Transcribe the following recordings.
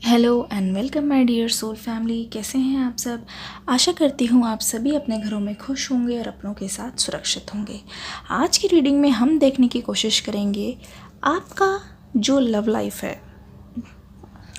Hello and welcome my dear soul family. कैसे हैं आप सब। आशा करती हूँ आप सभी अपने घरों में खुश होंगे और अपनों के साथ सुरक्षित होंगे। आज की रीडिंग में हम देखने की कोशिश करेंगे आपका जो लव लाइफ है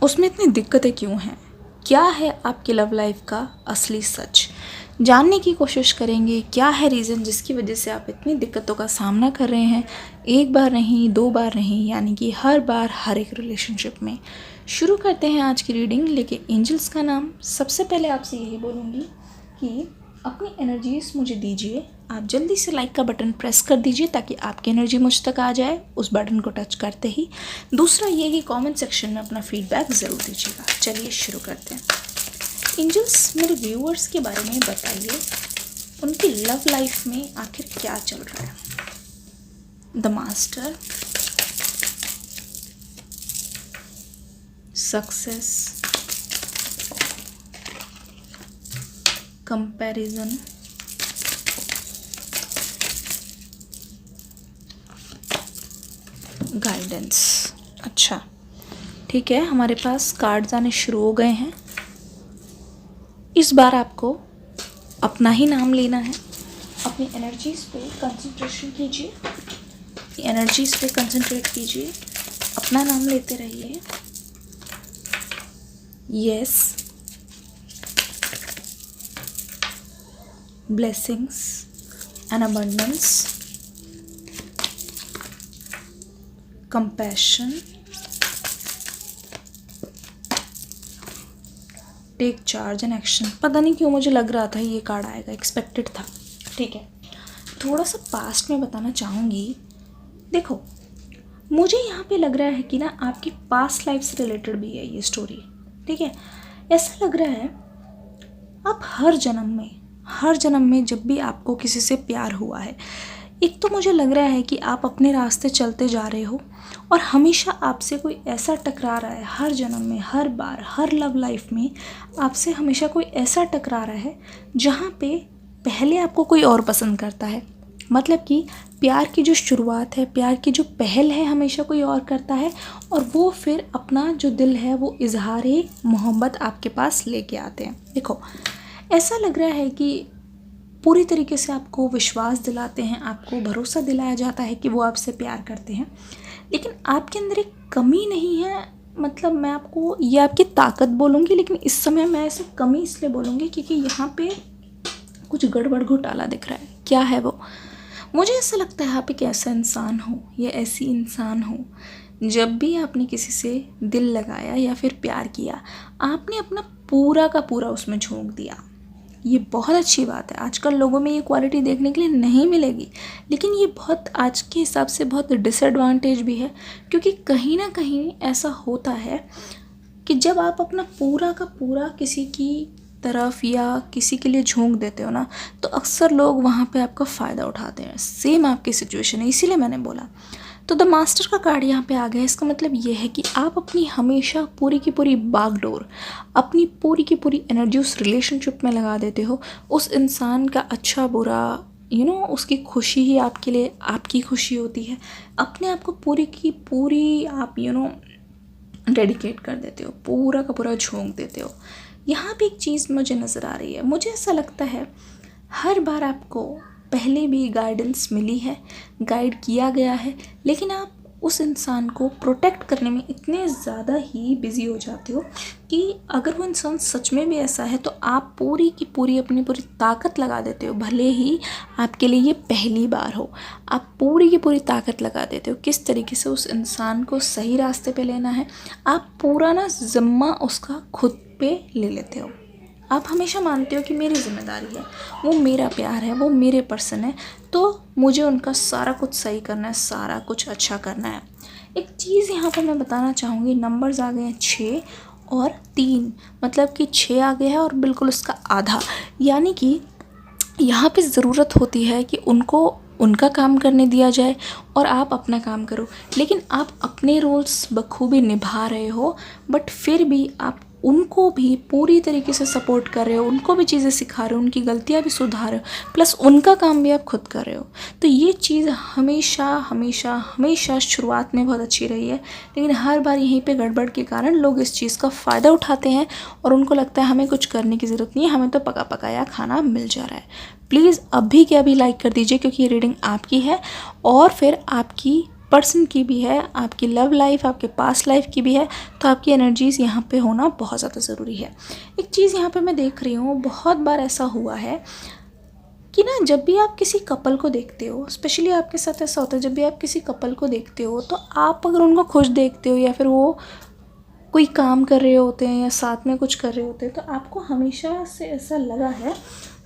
उसमें इतनी दिक्कतें क्यों हैं, क्या है आपकी लव लाइफ का असली सच। जानने की कोशिश करेंगे क्या है रीज़न जिसकी वजह से आप इतनी दिक्कतों का सामना कर रहे हैं, एक बार नहीं दो बार नहीं, यानी कि हर बार हर एक रिलेशनशिप में। शुरू करते हैं आज की रीडिंग लेके एंजल्स का नाम। सबसे पहले आपसे यही बोलूँगी कि अपनी एनर्जीज मुझे दीजिए। आप जल्दी से लाइक का बटन प्रेस कर दीजिए ताकि आपकी एनर्जी मुझ तक आ जाए उस बटन को टच करते ही। दूसरा ये कि कमेंट सेक्शन में अपना फीडबैक ज़रूर दीजिएगा। चलिए शुरू करते हैं। एंजल्स मेरे व्यूअर्स के बारे में बताइए, उनकी लव लाइफ में आखिर क्या चल रहा है। The master, success, comparison, guidance. अच्छा ठीक है, हमारे पास कार्ड्स आने शुरू हो गए हैं। इस बार आपको अपना ही नाम लेना है। अपनी एनर्जीज पे कंसंट्रेशन कीजिए, एनर्जीज पे कंसंट्रेट कीजिए, अपना नाम लेते रहिए। Yes, blessings and abundance, compassion, take charge and action. पता नहीं क्यों मुझे लग रहा था ये कार्ड आएगा, एक्सपेक्टेड था। ठीक है, थोड़ा सा पास्ट में बताना चाहूँगी। देखो, मुझे यहाँ पे लग रहा है कि ना आपकी पास्ट लाइफ से रिलेटेड भी है ये स्टोरी। ठीक है, ऐसा लग रहा है आप हर जन्म में जब भी आपको किसी से प्यार हुआ है, एक तो मुझे लग रहा है कि आप अपने रास्ते चलते जा रहे हो और हमेशा आपसे कोई ऐसा टकरा रहा है। हर जन्म में, हर बार, हर लव लाइफ में आपसे हमेशा कोई ऐसा टकरा रहा है जहाँ पे पहले आपको कोई और पसंद करता है। मतलब कि प्यार की जो शुरुआत है, प्यार की जो पहल है, हमेशा कोई और करता है और वो फिर अपना जो दिल है वो इजहार मोहब्बत आपके पास लेके आते हैं। देखो, ऐसा लग रहा है कि पूरी तरीके से आपको विश्वास दिलाते हैं, आपको भरोसा दिलाया जाता है कि वो आपसे प्यार करते हैं, लेकिन आपके अंदर एक कमी नहीं है। मतलब मैं आपको ये आपकी ताकत बोलूँगी, लेकिन इस समय मैं ऐसे कमी इसलिए बोलूँगी क्योंकि यहाँ पे कुछ गड़बड़ घोटाला दिख रहा है। क्या है वो? मुझे ऐसा लगता है आप एक ऐसा इंसान हो या ऐसी इंसान हो, जब भी आपने किसी से दिल लगाया या फिर प्यार किया, आपने अपना पूरा का पूरा उसमें झोंक दिया। ये बहुत अच्छी बात है। आजकल लोगों में ये क्वालिटी देखने के लिए नहीं मिलेगी, लेकिन ये बहुत आज के हिसाब से बहुत डिसएडवांटेज भी है, क्योंकि कहीं ना कहीं ऐसा होता है कि जब आप अपना पूरा का पूरा किसी की तरफ या किसी के लिए झोंक देते हो ना, तो अक्सर लोग वहाँ पे आपका फ़ायदा उठाते हैं। सेम आपकी सिचुएशन है, इसीलिए मैंने बोला। तो द मास्टर का कार्ड यहाँ पे आ गया। इसका मतलब ये है कि आप अपनी हमेशा पूरी की पूरी बागडोर, अपनी पूरी की पूरी एनर्जी उस रिलेशनशिप में लगा देते हो। उस इंसान का अच्छा बुरा, उसकी खुशी ही आपके लिए आपकी खुशी होती है। अपने आप को पूरी की पूरी आप डेडिकेट कर देते हो, पूरा का पूरा झोंक देते हो। यहाँ पे एक चीज़ मुझे नज़र आ रही है। मुझे ऐसा लगता है हर बार आपको पहले भी गाइडेंस मिली है, गाइड किया गया है, लेकिन आप उस इंसान को प्रोटेक्ट करने में इतने ज़्यादा ही बिज़ी हो जाते हो कि अगर वो इंसान सच में भी ऐसा है तो आप पूरी की पूरी अपनी पूरी ताकत लगा देते हो। भले ही आपके लिए ये पहली बार हो, आप पूरी की पूरी ताकत लगा देते हो किस तरीके से उस इंसान को सही रास्ते पे लेना है। आप पूरा ना ज़िम्मा उसका खुद पे ले लेते हो। आप हमेशा मानते हो कि मेरी जिम्मेदारी है, वो मेरा प्यार है, वो मेरे पर्सन है, तो मुझे उनका सारा कुछ सही करना है, सारा कुछ अच्छा करना है। एक चीज़ यहाँ पर मैं बताना चाहूँगी, नंबर्स आ गए हैं 6 और 3, मतलब कि 6 आ गया है और बिल्कुल उसका आधा। यानी कि यहाँ पे ज़रूरत होती है कि उनको उनका काम करने दिया जाए और आप अपना काम करो, लेकिन आप अपने रोल्स बखूबी निभा रहे हो, बट फिर भी आप उनको भी पूरी तरीके से सपोर्ट कर रहे हो, उनको भी चीज़ें सिखा रहे हो, उनकी गलतियाँ भी सुधार रहे हो, प्लस उनका काम भी आप खुद कर रहे हो। तो ये चीज़ हमेशा हमेशा हमेशा शुरुआत में बहुत अच्छी रही है, लेकिन हर बार यहीं पे गड़बड़ के कारण लोग इस चीज़ का फ़ायदा उठाते हैं और उनको लगता है हमें कुछ करने की ज़रूरत नहीं है, हमें तो पका पकाया खाना मिल जा रहा है। प्लीज़ अभी के अभी लाइक कर दीजिए, क्योंकि ये रीडिंग आपकी है और फिर आपकी पर्सन की भी है, आपकी लव लाइफ, आपके पास्ट लाइफ की भी है। तो आपकी एनर्जीज़ यहाँ पे होना बहुत ज़्यादा ज़रूरी है। एक चीज़ यहाँ पे मैं देख रही हूँ, बहुत बार ऐसा हुआ है कि ना, जब भी आप किसी कपल को देखते हो, स्पेशली आपके साथ ऐसा होता है, जब भी आप किसी कपल को देखते हो तो आप अगर उनको खुश देखते हो या फिर वो कोई काम कर रहे होते हैं या साथ में कुछ कर रहे होते हैं, तो आपको हमेशा से ऐसा लगा है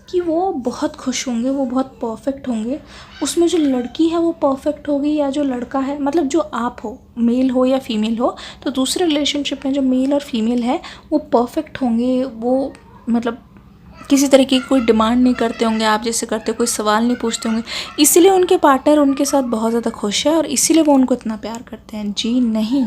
कि वो बहुत खुश होंगे, वो बहुत परफेक्ट होंगे। उसमें जो लड़की है वो परफेक्ट होगी या जो लड़का है, मतलब जो आप हो, मेल हो या फीमेल हो, तो दूसरे रिलेशनशिप में जो मेल और फीमेल है वो परफेक्ट होंगे। वो मतलब किसी तरीके की कोई डिमांड नहीं करते होंगे आप जैसे करते हो, कोई सवाल नहीं पूछते होंगे, इसीलिए उनके पार्टनर उनके साथ बहुत ज़्यादा खुश है और इसीलिए वो उनको इतना प्यार करते हैं। जी नहीं,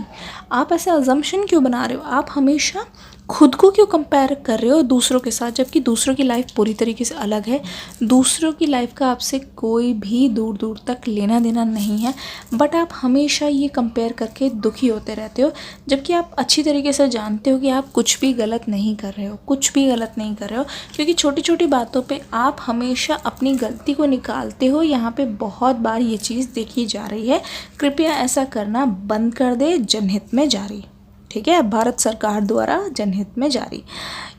आप ऐसे अजम्पशन क्यों बना रहे हो? आप हमेशा खुद को क्यों कंपेयर कर रहे हो दूसरों के साथ, जबकि दूसरों की लाइफ पूरी तरीके से अलग है। दूसरों की लाइफ का आपसे कोई भी दूर दूर तक लेना देना नहीं है, बट आप हमेशा ये कंपेयर करके दुखी होते रहते हो, जबकि आप अच्छी तरीके से जानते हो कि आप कुछ भी गलत नहीं कर रहे हो, कुछ भी गलत नहीं कर रहे हो, क्योंकि छोटी छोटी बातों पे आप हमेशा अपनी गलती को निकालते हो। यहाँ पे बहुत बार ये चीज़ देखी जा रही है। कृपया ऐसा करना बंद कर दे, जनहित में जारी। ठीक है, भारत सरकार द्वारा जनहित में जारी,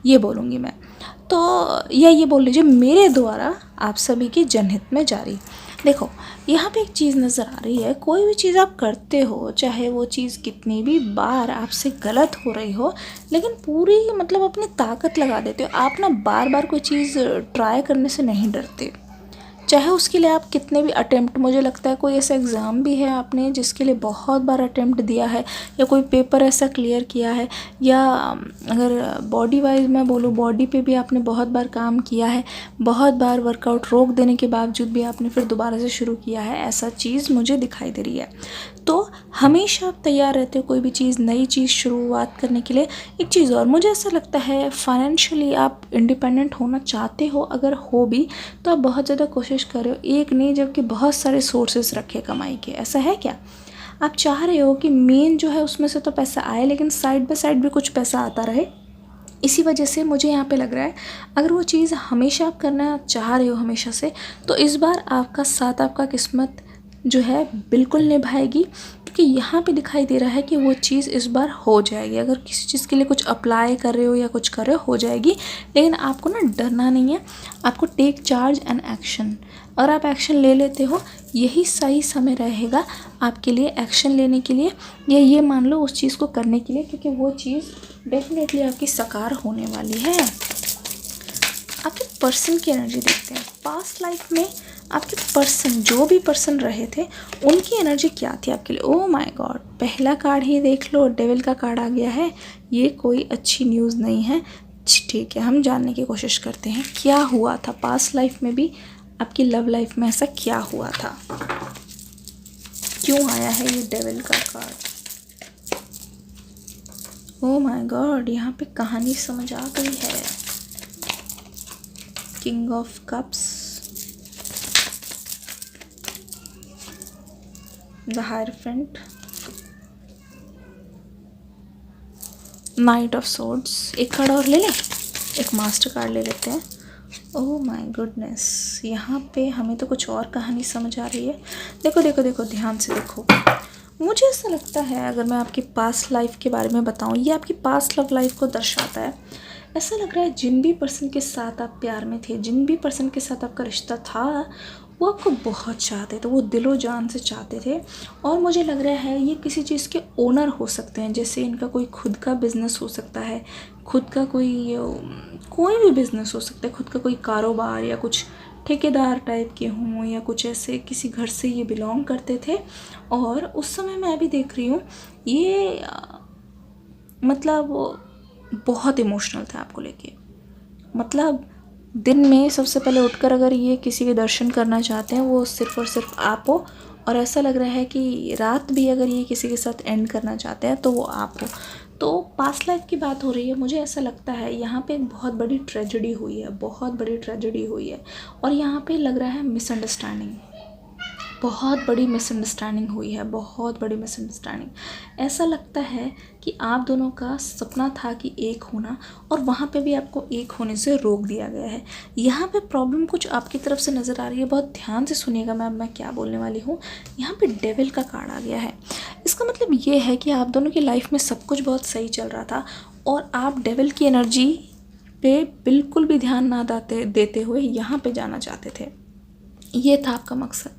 ये बोलूँगी मैं तो, या ये बोल लीजिए मेरे द्वारा आप सभी की जनहित में जारी। देखो, यहाँ पे एक चीज़ नज़र आ रही है, कोई भी चीज़ आप करते हो, चाहे वो चीज़ कितनी भी बार आपसे गलत हो रही हो, लेकिन पूरी मतलब अपनी ताकत लगा देते हो आप ना, बार बार कोई चीज़ ट्राई करने से नहीं डरते, चाहे उसके लिए आप कितने भी अटेम्प्ट, मुझे लगता है कोई ऐसा एग्ज़ाम भी है आपने जिसके लिए बहुत बार अटेम्प्ट दिया है, या कोई पेपर ऐसा क्लियर किया है, या अगर बॉडी वाइज मैं बोलूँ, बॉडी पे भी आपने बहुत बार काम किया है, बहुत बार वर्कआउट रोक देने के बावजूद भी आपने फिर दोबारा से शुरू किया है, ऐसा चीज़ मुझे दिखाई दे रही है। तो हमेशा आप तैयार रहते हो कोई भी चीज़, नई चीज़ शुरुआत करने के लिए। एक चीज़ और, मुझे ऐसा लगता है फाइनेंशियली आप इंडिपेंडेंट होना चाहते हो, अगर हो भी तो आप बहुत ज़्यादा कोशिश कर रहे हो, एक नहीं जबकि बहुत सारे सोर्सेस रखे कमाई के। ऐसा है क्या? आप चाह रहे हो कि मेन जो है उसमें से तो पैसा आए, लेकिन साइड बाय साइड भी कुछ पैसा आता रहे। इसी वजह से मुझे यहाँ पे लग रहा है, अगर वो चीज़ हमेशा आप करना चाह रहे हो हमेशा से, तो इस बार आपका साथ, आपका किस्मत जो है बिल्कुल निभाएगी, क्योंकि यहाँ पे दिखाई दे रहा है कि वो चीज़ इस बार हो जाएगी। अगर किसी चीज़ के लिए कुछ अप्लाई कर रहे हो या कुछ कर रहे हो जाएगी, लेकिन आपको ना डरना नहीं है, आपको टेक चार्ज एंड एक्शन। और आप एक्शन ले लेते हो, यही सही समय रहेगा आपके लिए एक्शन लेने के लिए, या ये मान लो उस चीज़ को करने के लिए, क्योंकि वो चीज़ डेफिनेटली आपकी साकार होने वाली है। आपके पर्सन की एनर्जी देखते हैं। पास्ट लाइफ में आपके पर्सन, जो भी पर्सन रहे थे, उनकी एनर्जी क्या थी आपके लिए? ओह माय गॉड, पहला कार्ड ही देख लो, डेविल का कार्ड आ गया है। ये कोई अच्छी न्यूज़ नहीं है। ठीक है, हम जानने की कोशिश करते हैं क्या हुआ था पास्ट लाइफ में भी, आपकी लव लाइफ में ऐसा क्या हुआ था, क्यों आया है ये डेविल का कार्ड? ओह माय गॉड, यहाँ पे कहानी समझ आ गई है। King of cups, the hierophant, knight of swords. एक कार्ड और ले लें, एक मास्टर कार्ड ले लेते हैं। ओह माय गुडनेस, यहाँ पे हमें तो कुछ और कहानी समझ आ रही है। देखो देखो देखो, ध्यान से देखो। मुझे ऐसा लगता है, अगर मैं आपकी पास्ट लाइफ के बारे में बताऊँ, ये आपकी पास्ट लव लाइफ को दर्शाता है। ऐसा लग रहा है जिन भी पर्सन के साथ आप प्यार में थे, जिन भी पर्सन के साथ आपका रिश्ता था, वो आपको बहुत चाहते थे, वो दिलो जान से चाहते थे। और मुझे लग रहा है ये किसी चीज़ के ओनर हो सकते हैं, जैसे इनका कोई खुद का बिजनेस हो सकता है, खुद का कोई भी बिजनेस हो सकता है, खुद का कोई कारोबार, या कुछ ठेकेदार टाइप के हों, या कुछ ऐसे किसी घर से ये बिलोंग करते थे। और उस समय मैं अभी देख रही हूँ ये मतलब बहुत इमोशनल था आपको लेके। मतलब दिन में सबसे पहले उठकर अगर ये किसी के दर्शन करना चाहते हैं, वो सिर्फ़ और सिर्फ आप हो, और ऐसा लग रहा है कि रात भी अगर ये किसी के साथ एंड करना चाहते हैं तो वो आप हो। तो पास्ट लाइफ की बात हो रही है, मुझे ऐसा लगता है यहाँ पे एक बहुत बड़ी ट्रेजेडी हुई है, बहुत बड़ी ट्रेजेडी हुई है। और यहाँ पे लग रहा है मिसअंडरस्टैंडिंग, बहुत बड़ी मिसअंडरस्टैंडिंग हुई है, बहुत बड़ी मिसअंडरस्टैंडिंग। ऐसा लगता है कि आप दोनों का सपना था कि एक होना, और वहाँ पे भी आपको एक होने से रोक दिया गया है। यहाँ पे प्रॉब्लम कुछ आपकी तरफ से नज़र आ रही है, बहुत ध्यान से सुनिएगा मैं क्या बोलने वाली हूँ। यहाँ पे डेविल का कार्ड आ गया है। इसका मतलब ये है कि आप दोनों की लाइफ में सब कुछ बहुत सही चल रहा था, और आप डेविल की एनर्जी पे बिल्कुल भी ध्यान ना देते हुए यहाँ पे जाना चाहते थे। ये था आपका मकसद,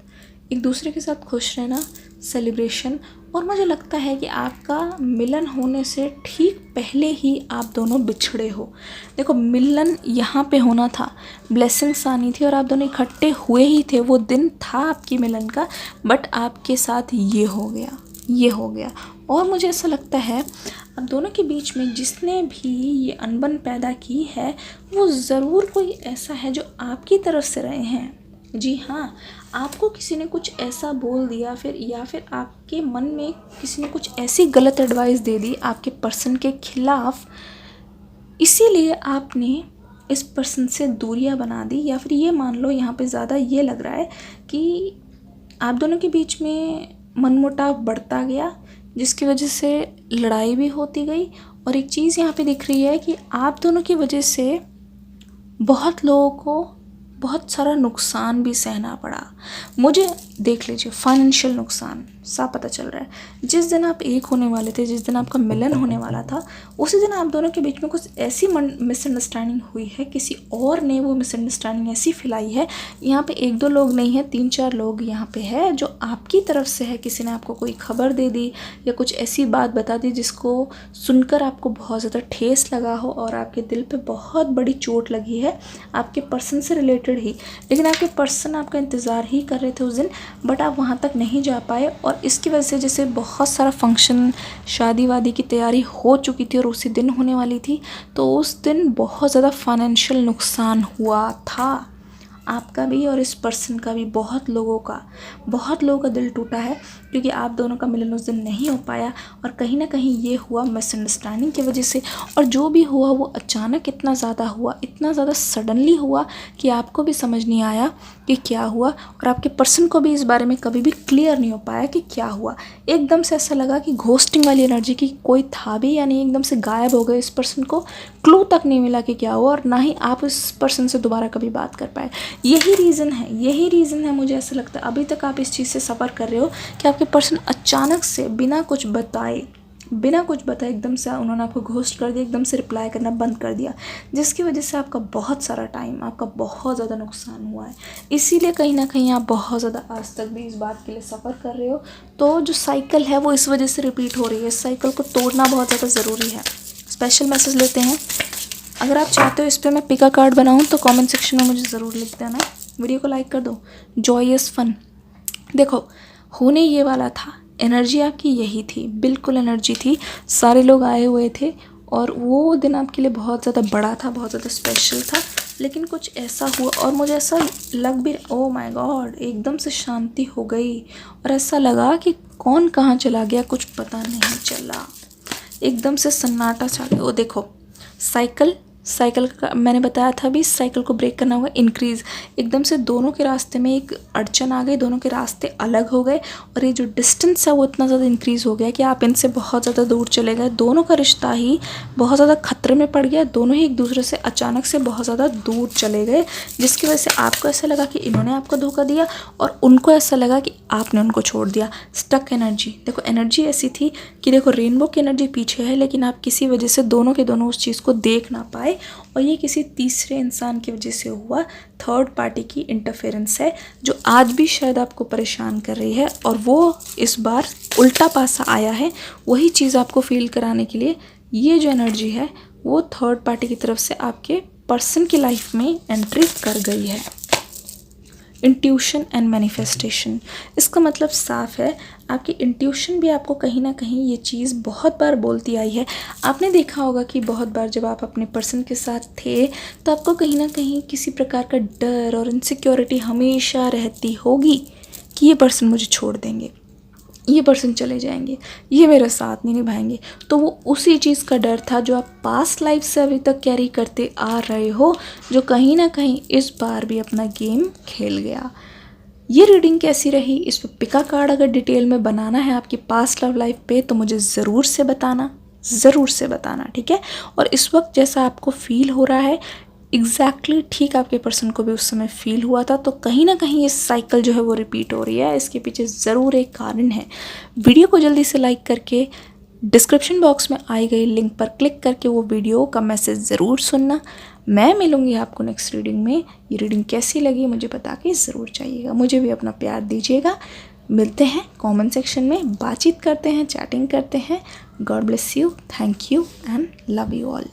एक दूसरे के साथ खुश रहना, सेलिब्रेशन। और मुझे लगता है कि आपका मिलन होने से ठीक पहले ही आप दोनों बिछड़े हो। देखो, मिलन यहाँ पे होना था, ब्लेसिंग्स आनी थी और आप दोनों इकट्ठे हुए ही थे, वो दिन था आपकी मिलन का, बट आपके साथ ये हो गया, ये हो गया। और मुझे ऐसा लगता है आप दोनों के बीच में जिसने भी ये अनबन पैदा की है वो ज़रूर कोई ऐसा है जो आपकी तरफ से रहे हैं। जी हाँ, आपको किसी ने कुछ ऐसा बोल दिया या फिर आपके मन में किसी ने कुछ ऐसी गलत एडवाइस दे दी आपके पर्सन के खिलाफ, इसीलिए आपने इस पर्सन से दूरियां बना दी। या फिर ये मान लो, यहाँ पे ज़्यादा ये लग रहा है कि आप दोनों के बीच में मनमुटाव बढ़ता गया, जिसकी वजह से लड़ाई भी होती गई। और एक चीज़ यहाँ पे दिख रही है कि आप दोनों की वजह से बहुत लोगों को बहुत सारा नुकसान भी सहना पड़ा। मुझे देख लीजिए, फाइनेंशियल नुकसान साफ पता चल रहा है। जिस दिन आप एक होने वाले थे, जिस दिन आपका मिलन होने वाला था, उसी दिन आप दोनों के बीच में कुछ ऐसी मिसअंडरस्टैंडिंग हुई है, किसी और ने वो मिसअंडरस्टैंडिंग ऐसी फैलाई है। यहाँ पे एक दो लोग नहीं है, 3-4 लोग यहाँ पे है जो आपकी तरफ से है। किसी ने आपको कोई खबर दे दी या कुछ ऐसी बात बता दी जिसको सुनकर आपको बहुत ज़्यादा ठेस लगा हो और आपके दिल पे बहुत बड़ी चोट लगी है, आपके पर्सन से रिलेटेड ही। लेकिन आपके पर्सन आपका इंतज़ार ही कर रहे थे उस दिन, बट आप वहाँ तक नहीं जा पाए। और इसकी वजह से जैसे बहुत सारा फंक्शन, शादी वादी की तैयारी हो चुकी थी और उसी दिन होने वाली थी, तो उस दिन बहुत ज़्यादा फाइनेंशियल नुकसान हुआ था आपका भी और इस पर्सन का भी। बहुत लोगों का दिल टूटा है क्योंकि आप दोनों का मिलन उस दिन नहीं हो पाया। और कहीं ना कहीं ये हुआ मिसअंडरस्टैंडिंग की वजह से। और जो भी हुआ वो अचानक इतना ज़्यादा हुआ, इतना ज़्यादा सडनली हुआ कि आपको भी समझ नहीं आया कि क्या हुआ, और आपके पर्सन को भी इस बारे में कभी भी क्लियर नहीं हो पाया कि क्या हुआ। एकदम से ऐसा लगा कि घोस्टिंग वाली एनर्जी की कोई था भी या नहीं, एकदम से गायब हो गए। इस पर्सन को क्लू तक नहीं मिला कि क्या हुआ, और ना ही आप इस पर्सन से दोबारा कभी बात कर पाए। यही रीज़न है, मुझे ऐसा लगता है अभी तक आप इस चीज़ से सफ़र कर रहे हो कि आपके पर्सन अचानक से बिना कुछ बताए एकदम से उन्होंने आपको घोस्ट कर दिया, एकदम से रिप्लाई करना बंद कर दिया, जिसकी वजह से आपका बहुत सारा टाइम, आपका बहुत ज़्यादा नुकसान हुआ है। इसीलिए कहीं ना कहीं आप बहुत ज़्यादा आज तक भी इस बात के लिए सफ़र कर रहे हो। तो जो साइकिल है वो इस वजह से रिपीट हो रही है। इस साइकिल को तोड़ना बहुत ज़्यादा ज़रूरी है। स्पेशल मैसेज लेते हैं। अगर आप चाहते हो इस पर मैं पिका कार्ड बनाऊँ तो कमेंट सेक्शन में मुझे ज़रूर लिख देना। वीडियो को लाइक कर दो। जॉयस फन, देखो होने ये वाला था, एनर्जी आपकी यही थी, बिल्कुल एनर्जी थी। सारे लोग आए हुए थे और वो दिन आपके लिए बहुत ज़्यादा बड़ा था, बहुत ज़्यादा स्पेशल था। लेकिन कुछ ऐसा हुआ और मुझे ऐसा लग भी, ओ माय गॉड, एकदम से शांति हो गई और ऐसा लगा कि कौन कहाँ चला गया कुछ पता नहीं चला, एकदम से सन्नाटा छा गया। वो देखो साइकिल का मैंने बताया था, भी साइकिल को ब्रेक करना होगा, इंक्रीज़। एकदम से दोनों के रास्ते में एक अड़चन आ गई, दोनों के रास्ते अलग हो गए और ये जो डिस्टेंस है वो इतना ज़्यादा इंक्रीज़ हो गया कि आप इनसे बहुत ज़्यादा दूर चले गए। दोनों का रिश्ता ही बहुत ज़्यादा खतरे में पड़ गया। दोनों ही एक दूसरे से अचानक से बहुत ज़्यादा दूर चले गए, जिसकी वजह से आपको ऐसा लगा कि इन्होंने आपको धोखा दिया और उनको ऐसा लगा कि आपने उनको छोड़ दिया। स्टक एनर्जी, देखो एनर्जी ऐसी थी कि देखो रेनबो की एनर्जी पीछे है, लेकिन आप किसी वजह से दोनों के दोनों उस चीज़ को देख ना पाए और ये किसी तीसरे इंसान की वजह से हुआ। थर्ड पार्टी की इंटरफेरेंस है जो आज भी शायद आपको परेशान कर रही है और वो इस बार उल्टा पासा आया है वही चीज़ आपको फील कराने के लिए। ये जो एनर्जी है वो थर्ड पार्टी की तरफ से आपके पर्सन की लाइफ में एंट्री कर गई है। इंट्यूशन एंड मैनिफेस्टेशन, इसका मतलब साफ है आपकी इंट्यूशन भी आपको कहीं ना कहीं ये चीज़ बहुत बार बोलती आई है। आपने देखा होगा कि बहुत बार जब आप अपने पर्सन के साथ थे तो आपको कहीं ना कहीं किसी प्रकार का डर और इनसिक्योरिटी हमेशा रहती होगी, कि ये पर्सन मुझे छोड़ देंगे, ये पर्सन चले जाएंगे, ये मेरा साथ नहीं निभाएंगे। तो वो उसी चीज़ का डर था जो आप पास्ट लाइफ से अभी तक कैरी करते आ रहे हो, जो कहीं ना कहीं इस बार भी अपना गेम खेल गया। ये रीडिंग कैसी रही, इस पर पिका कार्ड अगर डिटेल में बनाना है आपकी पास्ट लव लाइफ पे तो मुझे ज़रूर से बताना, ठीक है। और इस वक्त जैसा आपको फील हो रहा है एग्जैक्टली ठीक आपके पर्सन को भी उस समय फील हुआ था। तो कहीं ना कहीं ये साइकिल जो है वो रिपीट हो रही है, इसके पीछे ज़रूर एक कारण है। वीडियो को जल्दी से लाइक करके डिस्क्रिप्शन बॉक्स में आई गई लिंक पर क्लिक करके वो वीडियो का मैसेज ज़रूर सुनना। मैं मिलूँगी आपको नेक्स्ट रीडिंग में। ये रीडिंग कैसी लगी मुझे बता के ज़रूर चाहिएगा, मुझे भी अपना प्यार दीजिएगा। मिलते हैं कमेंट सेक्शन में, बातचीत करते हैं, चैटिंग करते हैं। God bless you, thank you and love you all.